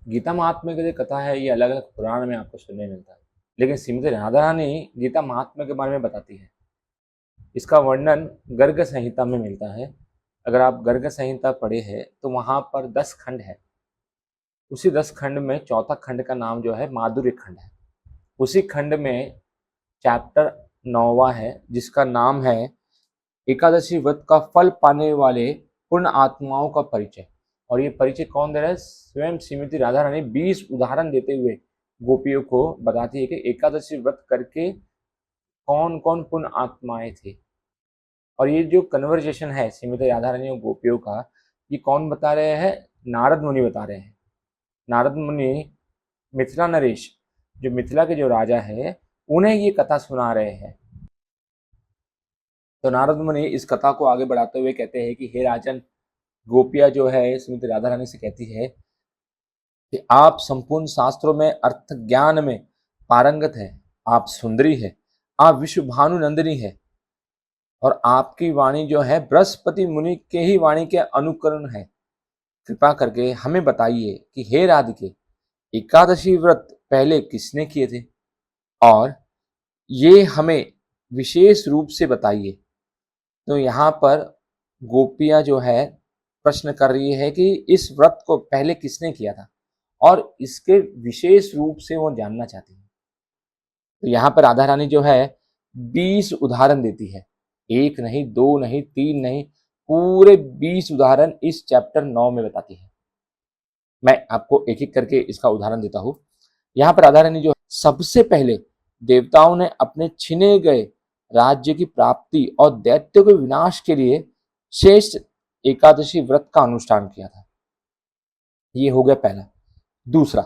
गीता महात्म्य की जो कथा है ये अलग अलग पुराण में आपको सुनने मिलता है, लेकिन श्रीमती राधा रानी गीता महात्म्य के बारे में बताती है। इसका वर्णन गर्ग संहिता में मिलता है। अगर आप गर्ग संहिता पढ़े हैं तो वहाँ पर 10 खंड है। उसी 10 खंड में चौथा खंड का नाम जो है माधुर्य खंड है। उसी खंड में चैप्टर 9वां है जिसका नाम है एकादशी व्रत का फल पाने वाले पूर्ण आत्माओं का परिचय। और ये परिचय कौन दे रहा है? स्वयं श्रीमती राधा रानी 20 उदाहरण देते हुए गोपियों को बताती है कि एकादशी व्रत करके कौन कौन पुण्य आत्माएं थे। और ये जो कन्वर्जेशन है श्रीमती राधा रानी और गोपियों का, ये कौन बता रहे हैं? नारद मुनि बता रहे हैं। नारद मुनि मिथिला नरेश, जो मिथिला के जो राजा है, उन्हें ये कथा सुना रहे हैं। तो नारद मुनि इस कथा को आगे बढ़ाते हुए कहते हैं कि हे राजन, गोपिया जो है श्रीमती राधा रानी से कहती है कि आप संपूर्ण शास्त्रों में, अर्थ ज्ञान में पारंगत है, आप सुंदरी है, आप विश्व भानु नंदिनी है, और आपकी वाणी जो है बृहस्पति मुनि के ही वाणी के अनुकरण है। कृपा करके हमें बताइए कि हे राधिके, एकादशी व्रत पहले किसने किए थे, और ये हमें विशेष रूप से बताइए। तो यहाँ पर गोपियां जो है प्रश्न कर रही है कि इस व्रत को पहले किसने किया था और इसके विशेष रूप से वो जानना चाहती है। तो यहाँ पर राधा रानी जो है 20 उदाहरण देती है। 1 नहीं, 2 नहीं, 3 नहीं, पूरे 20 उदाहरण इस चैप्टर 9 में बताती है। मैं आपको एक एक करके इसका उदाहरण देता हूँ। यहाँ पर राधा रानी जो सबसे पहले देवताओं ने अपने छिने गए राज्य की प्राप्ति और दैत्य के विनाश के लिए शेष एकादशी व्रत का अनुष्ठान किया था। ये हो गया पहला। दूसरा,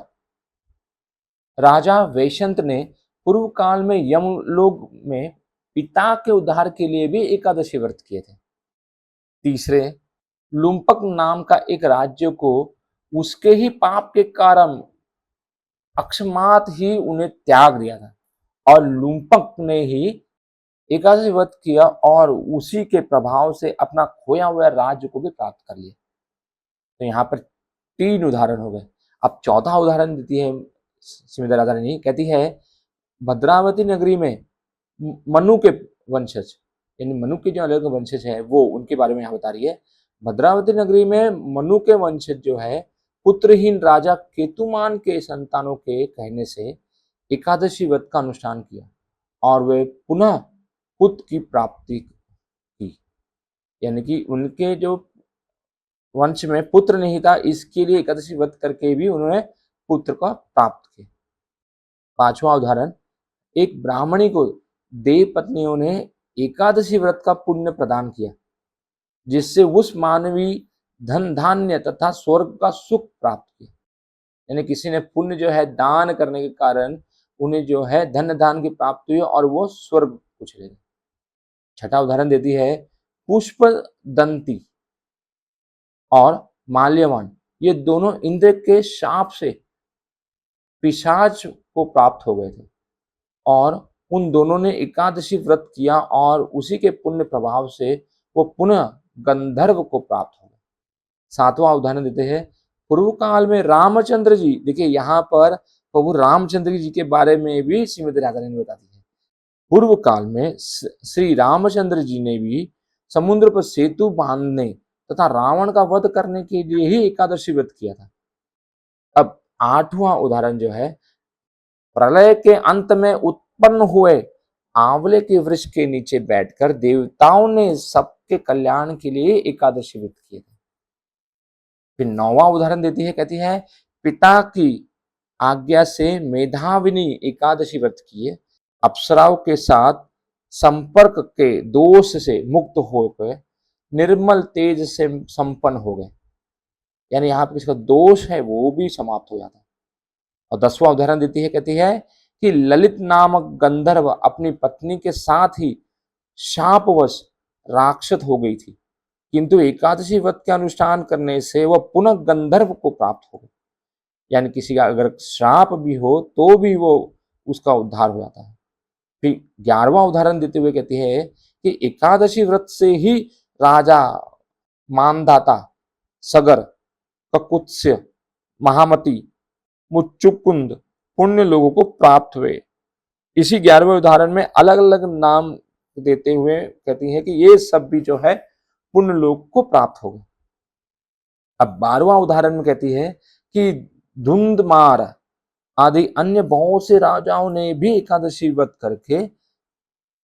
राजा वैशंत ने पूर्व काल में यमलोक में पिता के उद्धार के लिए भी एकादशी व्रत किए थे। तीसरे, लुम्पक नाम का एक राज्य को उसके ही पाप के कारण अक्षमात ही उन्हें त्याग दिया था, और लुम्पक ने ही एकादशी व्रत किया और उसी के प्रभाव से अपना खोया हुआ राज्य को भी प्राप्त कर लिया। तो यहाँ पर 3 उदाहरण हो गए। अब चौथा उदाहरण देती है श्रीमती राधा रानी, कहती है भद्रावती नगरी में मनु के वंशज, यानी मनु के जो अलग वंशज है वो, उनके बारे में यहाँ बता रही है। भद्रावती नगरी में मनु के वंशज जो है पुत्रहीन राजा केतुमान के संतानों के कहने से एकादशी व्रत का अनुष्ठान किया और वे पुनः पुत्र की प्राप्ति की। यानी कि उनके जो वंश में पुत्र नहीं था, इसके लिए एकादशी व्रत करके भी उन्होंने पुत्र को प्राप्त किया। पांचवा उदाहरण, एक ब्राह्मणी को देव पत्नियों ने एकादशी व्रत का पुण्य प्रदान किया, जिससे उस मानवी धन धान्य तथा स्वर्ग का सुख प्राप्त किया। यानी किसी ने पुण्य जो है दान करने के कारण उन्हें जो है धन दान की प्राप्ति हुई और वो स्वर्ग को चले गए। छठा उदाहरण देती है पुष्प दंती और माल्यवान, ये दोनों इंद्र के शाप से पिशाच को प्राप्त हो गए थे, और उन दोनों ने एकादशी व्रत किया और उसी के पुण्य प्रभाव से वो पुनः गंधर्व को प्राप्त हो गए। सातवां उदाहरण देते हैं पूर्व काल में रामचंद्र जी। देखिए यहाँ पर प्रभु रामचंद्र जी के बारे में भी श्रीमती राधा रानी बताती है। पूर्व काल में श्री रामचंद्र जी ने भी समुद्र पर सेतु बांधने तथा रावण का वध करने के लिए ही एकादशी व्रत किया था। अब आठवां उदाहरण जो है, प्रलय के अंत में उत्पन्न हुए आंवले के वृक्ष के नीचे बैठकर देवताओं ने सबके कल्याण के लिए एकादशी व्रत किए थे। फिर नौवां उदाहरण देती है, कहती है पिता की आज्ञा से मेधाविनी एकादशी व्रत किए, अप्सराओं के साथ संपर्क के दोष से मुक्त होकर निर्मल तेज से संपन्न हो गए। यानी यहाँ पे किसका दोष है वो भी समाप्त हो जाता है। और 10वां उदाहरण देती है, कहती है कि ललित नामक गंधर्व अपनी पत्नी के साथ ही शापवश राक्षस हो गई थी, किंतु एकादशी व्रत के अनुष्ठान करने से वह पुनः गंधर्व को प्राप्त हो गई। यानी किसी का अगर श्राप भी हो तो भी वो उसका उद्धार हो जाता है। फिर 11वां उदाहरण देते हुए कहती है कि एकादशी व्रत से ही राजा मानधाता, सगर, ककुत्स्य, महामती मुच्चुकुंद पुण्य लोगों को प्राप्त हुए। इसी 11वें उदाहरण में अलग अलग नाम देते हुए कहती है कि ये सब भी जो है पुण्य लोग को प्राप्त हो गए। अब 12वां उदाहरण में कहती है कि धुंधमार आदि अन्य बहुत से राजाओं ने भी एकादशी व्रत करके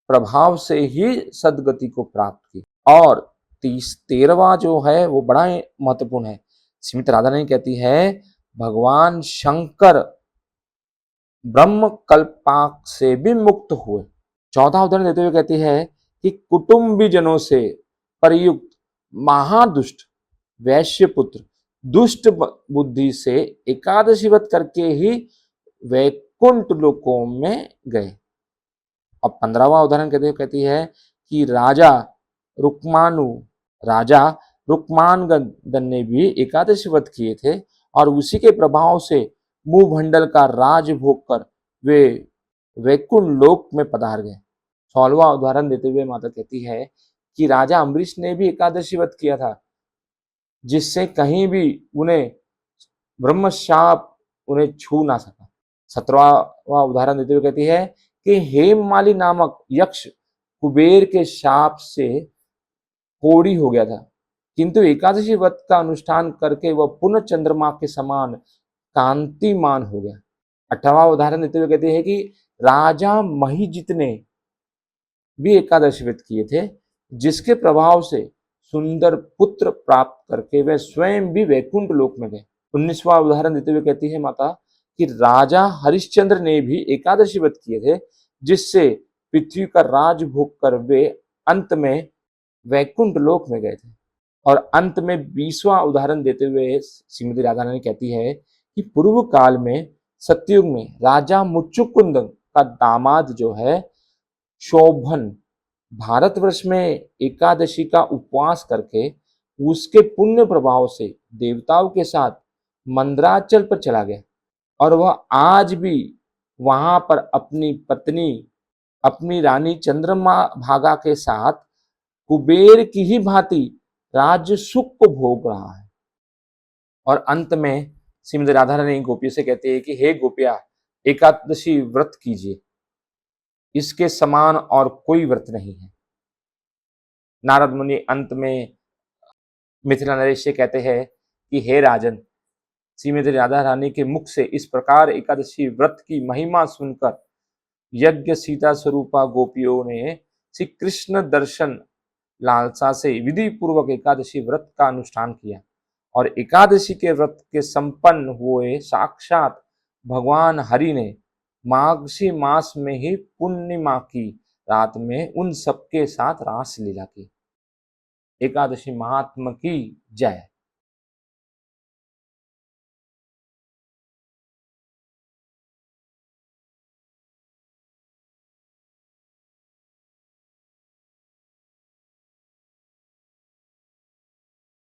प्रभाव से ही सदगति को प्राप्त की। और 13वां जो है वो बड़ा महत्वपूर्ण है। श्रीमती राधा रानी कहती है भगवान शंकर ब्रह्म कल्पाक से भी मुक्त हुए। 14वां उदाहरण देते हुए कहती है कि कुटुंबीजनों से प्रयुक्त महादुष्ट वैश्यपुत्र दुष्ट बुद्धि से एकादशी व्रत करके ही वैकुंठ लोकों में गए। और 15वां उदाहरण कहती है कि राजा रुक्मानगद ने भी एकादशी व्रत किए थे और उसी के प्रभाव से मुंहभंडल का राज भोग कर वे वैकुंठ लोक में पधार गए। 16वां उदाहरण देते हुए माता कहती है कि राजा अम्बरीश ने भी एकादशी व्रत किया था, जिससे कहीं भी उन्हें ब्रह्मशाप उन्हें छू ना सका। 17वां उदाहरण देते हुए कहती है कि हेममाली नामक यक्ष कुबेर के शाप से कोढ़ी हो गया था, किंतु एकादशी व्रत का अनुष्ठान करके वह पुनः चंद्रमा के समान कांतिमान हो गया। 18वां उदाहरण देते हुए कहते हैं कि राजा महिजित ने भी एकादशी व्रत किए थे, जिसके प्रभाव से सुंदर पुत्र प्राप्त करके वे स्वयं भी वैकुंठ लोक में गए। 19वां उदाहरण देते हुए कहती है माता कि राजा हरिश्चंद्र ने भी एकादशी व्रत किए थे, जिससे पृथ्वी का राज भोग कर वे अंत में वैकुंठ लोक में गए थे। और अंत में 20वां उदाहरण देते हुए श्रीमती राधा रानी कहती है कि पूर्व काल में सतयुग में राजा मुच्चुकुंद का दामाद जो है शोभन भारतवर्ष में एकादशी का उपवास करके उसके पुण्य प्रभाव से देवताओं के साथ मंदराचल पर चला गया और वह आज भी वहां पर अपनी पत्नी अपनी रानी चंद्रमा भागा के साथ कुबेर की ही भांति राज्य सुख को भोग रहा है। और अंत में श्रीमती राधा रानी गोपियों से कहते हैं कि हे गोपिया, एकादशी व्रत कीजिए, इसके समान और कोई व्रत नहीं है। नारद मुनि अंत में मिथिला नरेश से कहते हैं कि हे राजन, श्रीमती राधा रानी के मुख से इस प्रकार एकादशी व्रत की महिमा सुनकर यज्ञ सीता स्वरूपा गोपियों ने श्री कृष्ण दर्शन लालसा से विधि पूर्वक एकादशी व्रत का अनुष्ठान किया और एकादशी के व्रत के संपन्न हुए साक्षात भगवान हरि ने माघशी मास में ही पूर्णिमा की रात में उन सबके साथ रास लीला की। एकादशी महात्मा की जय।